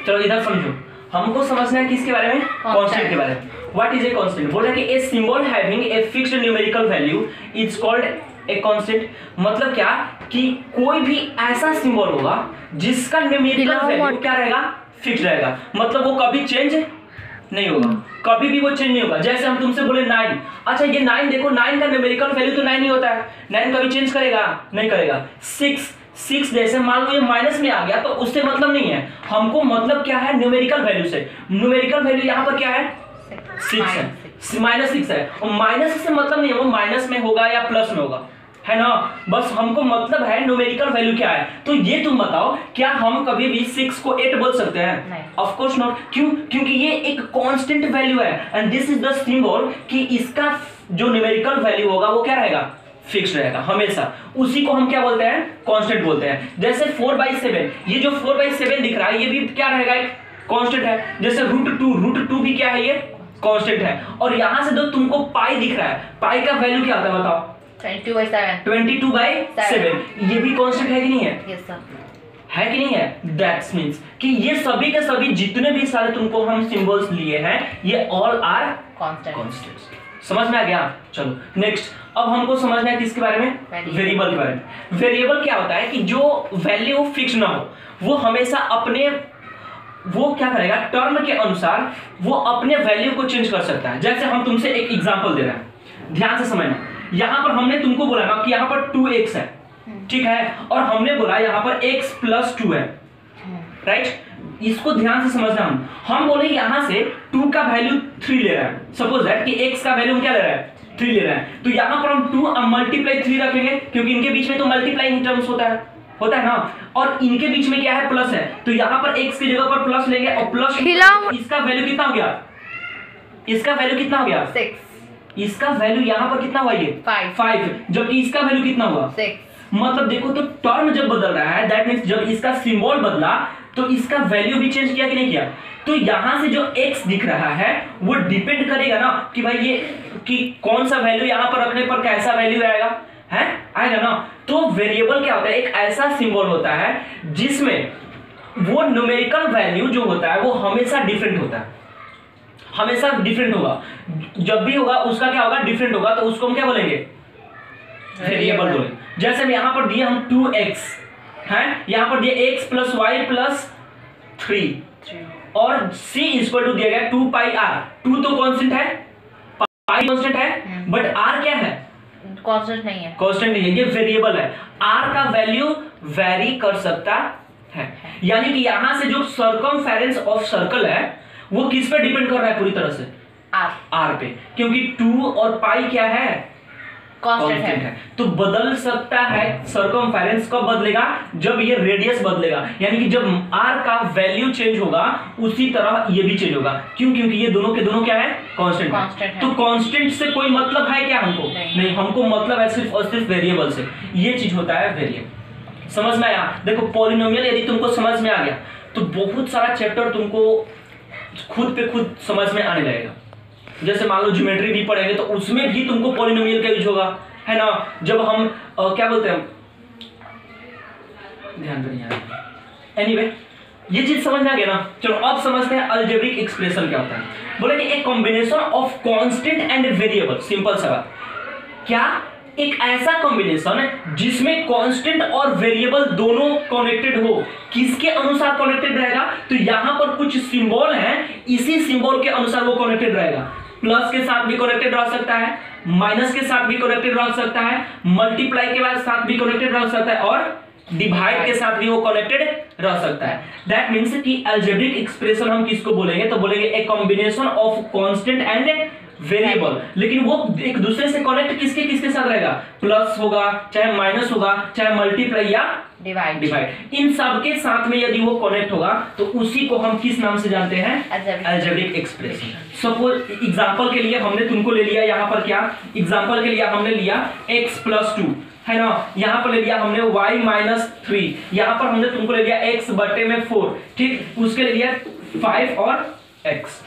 चलो इधर समझो, हमको समझना है किसके बारे में, कांस्टेंट के बारे में। What is a constant? बोल रहा है कि a symbol having a fixed numerical value is called a constant. मतलब क्या कि कोई भी ऐसा सिंबल होगा जिसका न्यूमेरिकल वैल्यू क्या रहेगा, फिक्स रहेगा, मतलब वो कभी चेंज नहीं होगा, कभी भी वो चेंज नहीं होगा। जैसे हम तुमसे बोले 9, अच्छा ये 9 देखो, 9 का न्यूमेरिकल वैल्यू तो 9 ही होता है, 9 कभी चेंज करेगा नहीं करेगा। 6 जैसे मान लो ये माइनस में आ गया तो उससे मतलब नहीं है, हमको मतलब क्या है न्यूमेरिकल वैल्यू से। न्यूमेरिकल वैल्यू यहाँ पर क्या है, 6 है, -6 है, और माइनस से मतलब नहीं है वो माइनस में होगा या प्लस में होगा, है ना। बस हमको मतलब है न्यूमेरिकल वैल्यू क्या है। तो ये तुम बताओ, क्या हम कभी भी 6 को 8 बोल सकते हैं? Of course not. क्यों? क्योंकि ये एक कांस्टेंट वैल्यू है and this is the symbol कि इसका जो न्यूमेरिकल वैल्यू होगा वो क्या रहेगा, फिक्स रहेगा हमेशा। उसी को हम क्या बोलते हैं, कांस्टेंट बोलते हैं। जैसे 4/7, ये जो 4/7 दिख रहा है ये भी क्या रहेगा, एक कांस्टेंट है। जैसे √2 भी क्या है, ये कांस्टेंट है। और यहां से जो तुमको पाई दिख रहा है, पाई का वैल्यू क्या होता है बताओ, 22/7, ये भी कांस्टेंट है कि नहीं है? यस सर, है कि नहीं है? दैट्स मींस कि ये सभी के सभी जितने भी सारे तुमको हम सिंबल्स लिए हैं ये ऑल आर कांस्टेंट्स। समझ में आ गया? चलो नेक्स्ट, अब हमको समझना है किसके बारे में, वेरिएबल के बारे में। वेरिएबल क्या होता है कि जो वैल्यू फिक्स ना हो, वो हमेशा अपने वो क्या करेगा, टर्म के अनुसार वो अपने वैल्यू को चेंज कर सकता है। जैसे हम तुमसे एक एग्जांपल दे रहे हैं, ध्यान से समझना। यहां पर हमने तुमको बोला ना कि यहां पर 2x है, ठीक है, और हमने बोला यहां पर x + 2 है, राइट। इसको ध्यान से समझना। हम बोले यहां से 2 का वैल्यू 3 ले रहा है, सपोज दैट कि x का वैल्यू क्या ले रहा है, 3 ले रहा है। तो यहां पर हम 2 मल्टीप्लाई 3 रखेंगे, क्योंकि इनके बीच में तो मल्टीप्लाइंग टर्म्स होता है ना, और इनके बीच में क्या है, प्लस है। तो यहां पर x की जगह पर प्लस लेंगे और प्लस इसका वैल्यू कितना हो गया, इसका वैल्यू कितना हो गया, 6। इसका वैल्यू यहाँ पर कितना हुआ, ये 5, जबकि इसका वैल्यू कितना हुआ, 6। मतलब देखो, तो टर्म जब बदल रहा है दैट मींस जब इसका सिंबल बदला तो इसका वैल्यू भी चेंज किया कि नहीं किया। तो यहां से जो x दिख रहा है वो डिपेंड करेगा ना कि भाई ये कि कौन सा वैल्यू यहां पर रखने पर कैसा वैल्यू आएगा, है आएगा ना। तो वेरिएबल क्या होता है, एक ऐसा सिंबल होता है जिसमें वो न्यूमेरिकल वैल्यू जो होता है वो हमेशा डिफरेंट होता है, हमेशा डिफरेंट होगा। जब भी होगा उसका क्या होगा, डिफरेंट होगा। तो उसको हम क्या बोलेंगे, वेरिएबल बोलेंगे। जैसे यहां पर दिए हम 2x है, यहां पर दिए x + y + 3 और c = दिया गया 2πr। 2 तो कांस्टेंट है, पाई कांस्टेंट है, बट r क्या है, कांस्टेंट नहीं है, कांस्टेंट नहीं है, ये वेरिएबल है। r का वैल्यू वेरी कर सकता है, यानी कि यहां से जो सर्कमफेरेंस ऑफ सर्कल है वो किस पे डिपेंड कर रहा है, पूरी तरह से r पे, क्योंकि 2 और पाई क्या है, कांस्टेंट है। तो बदल सकता है। सर्कमफेरेंस कब बदलेगा, जब ये रेडियस बदलेगा, यानी कि जब r का वैल्यू चेंज होगा उसी तरह ये भी चेंज होगा। क्यों? क्योंकि ये दोनों के दोनों क्या है, कांस्टेंट है। तो कांस्टेंट से कोई मतलब है क्या हमको? नहीं, हमको मतलब है सिर्फ और सिर्फ वेरिएबल से। ये चीज होता है वेरिएबल। समझ में आया? देखो पॉलिनोमियल यदि तुमको समझ में आ गया तो बहुत सारा चैप्टर तुमको खुद पे खुद समझ में आने लगेगा। जैसे मान लो ज्योमेट्री भी पढ़ेंगे तो उसमें भी तुमको पॉलिनोमियल का यूज होगा, है ना। जब हम क्या बोलते हैं, ध्यान करिए। एनीवे ये चीज समझ में आ गया ना। चलो अब समझते हैं अलजेब्रिक एक्सप्रेशन क्या होता है। बोले कि एक combination of constant and variable. Simple सा बात, क्या एक ऐसा कॉम्बिनेशन है जिसमें कांस्टेंट और वेरिएबल दोनों कनेक्टेड हो। किसके अनुसार कनेक्टेड रहेगा, तो यहां पर कुछ सिंबल हैं, इसी सिंबल के अनुसार वो कनेक्टेड रहेगा। प्लस के साथ भी कनेक्टेड रह सकता है, माइनस के साथ भी कनेक्टेड रह सकता है, मल्टीप्लाई के बाद साथ भी कनेक्टेड रह सकता है, और डिवाइड के साथ भी वो कनेक्टेड रह सकता है। दैट मींस कि अलजेब्रिक एक्सप्रेशन हम किसको बोलेंगे, तो बोलेंगे a combination of constant and variable. लेकिन वो एक दूसरे से कनेक्ट किसके किसके साथ रहेगा, प्लस होगा, चाहे माइनस होगा, चाहे मल्टीप्लाई या डिवाइड। इन सब के साथ में यदि वो कनेक्ट होगा तो उसी को हम किस नाम से जानते हैं, अलजेब्रिक एक्सप्रेशन। सपोज एग्जांपल के लिए हमने तुमको ले लिया यहाँ पर क्या, एग्जांपल के लिए हमने लिया x + 2, है ना। यहाँ पर ले लिया हमने y - 3, यहाँ पर हमने तुमको ले लिया x/4, ठीक। उसके ले लिया 5 और x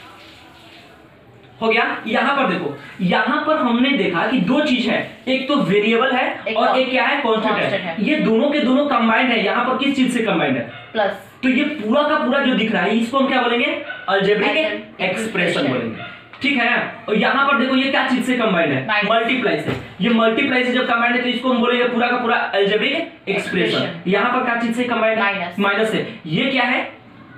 हो गया। यहां पर देखो, यहां पर हमने देखा कि दो चीज है, एक तो वेरिएबल है और एक क्या है, कांस्टेंट है। ये दोनों के दोनों कंबाइंड है। यहां पर किस चीज से कंबाइंड है, प्लस तो ये पूरा का पूरा जो दिख रहा है इसको हम क्या बोलेंगे? अलजेब्रिक एक्सप्रेशन बोलेंगे, ठीक है। और यहाँ पर देखो ये क्या चीज से कंबाइंड है? मल्टीप्लाई से। ये मल्टीप्लाई से जब कंबाइंड है तो इसको हम बोलेंगे पूरा का पूरा अलजेब्रिक एक्सप्रेशन। यहाँ पर क्या चीज से कंबाइंड है? माइनस से। ये क्या है?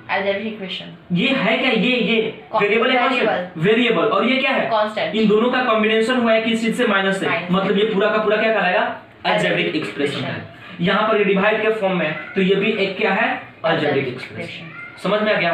Algebraic equation. ये है क्या? ये वेरिएबल है, कांस्टेंट वेरिएबल। और ये क्या है? कांस्टेंट। इन दोनों का कॉम्बिनेशन हुआ है किस चीज से? माइनस से। मतलब ये पूरा का पूरा क्या कहलाएगा? अलजेब्रिक एक्सप्रेशन है। यहाँ पर ये डिवाइड के फॉर्म में है तो ये भी एक क्या है? Algebraic expression. समझ में आ गया?